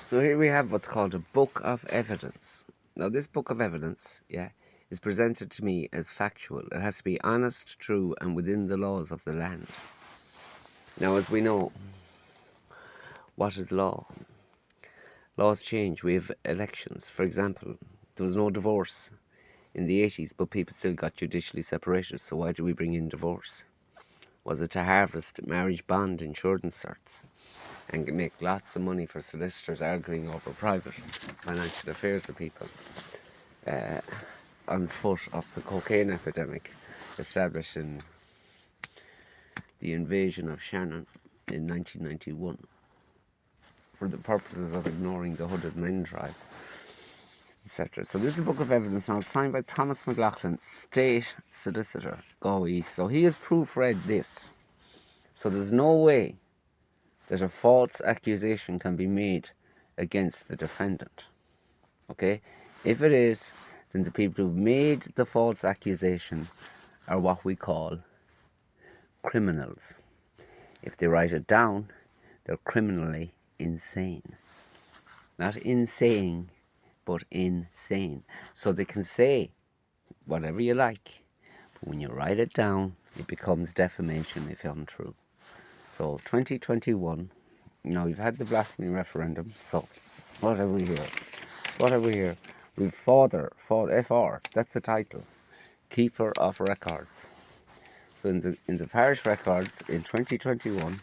So here we have what's called a book of evidence. Now, this book of evidence, is presented to me as factual. It has to be honest, true, and within the laws of the land. Now, as we know, what is law? Laws change. We have elections. For example, there was no divorce in the 80s, but people still got judicially separated. So why do we bring in divorce? Was it to harvest marriage bond insurance certs and make lots of money for solicitors arguing over private financial affairs of people on foot of the cocaine epidemic established in the invasion of Shannon in 1991 for the purposes of ignoring the hooded men tribe, etc. So this is a book of evidence now. It's signed by Thomas McLaughlin, State Solicitor, Galway East. So he has proofread this. So there's no way that a false accusation can be made against the defendant. Okay? If it is, then the people who've made the false accusation are what we call criminals. If they write it down, they're criminally insane. Not insane, but insane. So they can say whatever you like, but when you write it down, it becomes defamation if untrue. So 2021, we've had the blasphemy referendum, so what have we here? What have we here? We've FR, that's the title, Keeper of Records. So in the parish records in 2021,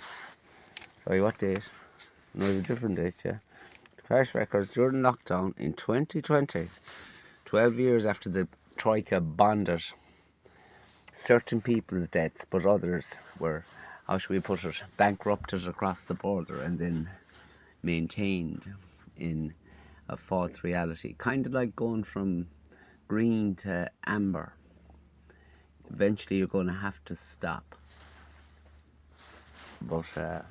sorry, what date? No, it's a different date, yeah. The parish records during lockdown in 2020, 12 years after the Troika bonded certain people's debts, but others were, how should we put it, bankrupted across the border and then maintained in a false reality. Kind of like going from green to amber. Eventually you're going to have to stop. But, so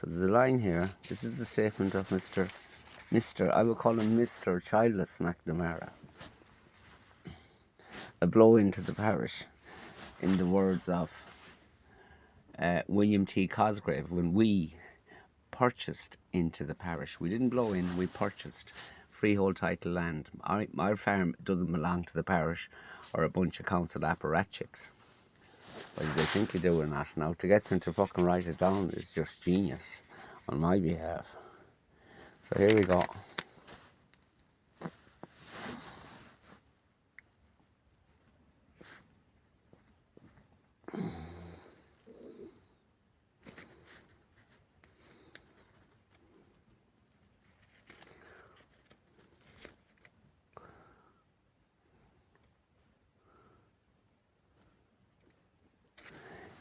there's a line here. This is the statement of Mr. I will call him Mr. Childless McNamara. A blow into the parish, in the words of William T. Cosgrave, when we purchased into the parish. We didn't blow in, we purchased freehold title land. Our farm doesn't belong to the parish or a bunch of council apparatchiks. Whether they think you do or not. Now, to get them to fucking write it down is just genius on my behalf. So here we go.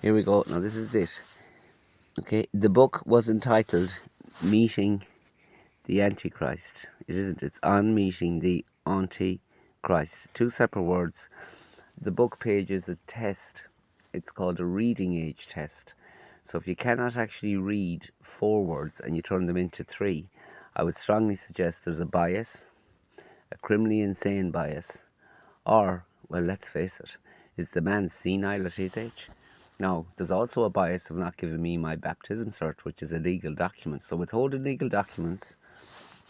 Here we go. Now this is it. Okay, the book was entitled Meeting the Antichrist. It isn't. It's On Meeting the Antichrist. Two separate words. The book page is a test. It's called a reading age test. So if you cannot actually read 4 words and you turn them into 3, I would strongly suggest there's a bias, a criminally insane bias, or, well, let's face it, is the man senile at his age? Now, there's also a bias of not giving me my baptism cert, which is a legal document. So withholding legal documents,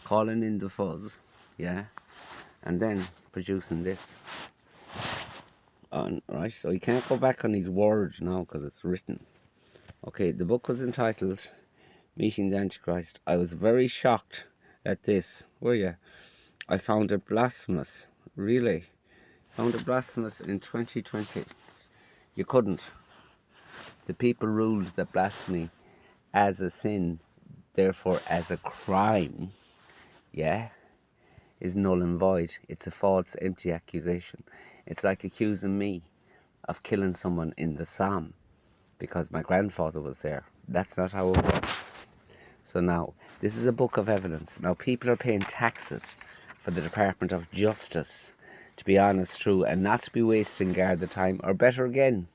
calling in the fuzz, and then producing this. Right, so you can't go back on these words now because it's written. Okay, the book was entitled Meeting the Antichrist. I was very shocked at this. Were you? I found it blasphemous. Really? Found it blasphemous in 2020. You couldn't. The people ruled that blasphemy as a sin, therefore as a crime, is null and void. It's a false, empty accusation. It's like accusing me of killing someone in the Psalm because my grandfather was there. That's not how it works. So now, this is a book of evidence. Now, people are paying taxes for the Department of Justice to be honest, true, and not to be wasting Garda time, or better again,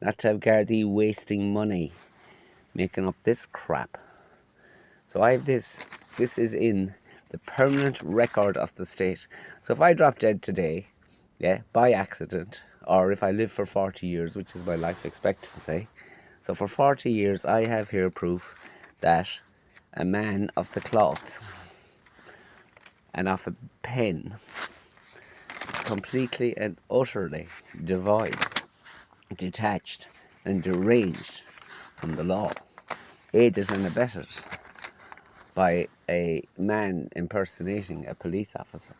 not to have Gardaí wasting money making up this crap. So I have this. This is in the permanent record of the state. So if I drop dead today, by accident, or if I live for 40 years, which is my life expectancy, so for 40 years I have here proof that a man of the cloth and of a pen is completely and utterly devoid, detached and deranged from the law, aided and abetted by a man impersonating a police officer,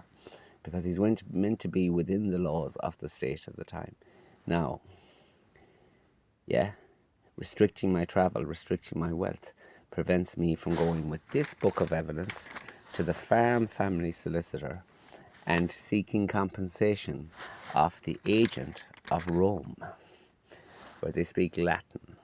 because he's meant to be within the laws of the state at the time. Now, yeah, restricting my travel, restricting my wealth, prevents me from going with this book of evidence to the Farm family solicitor and seeking compensation of the agent of Rome, where they speak Latin.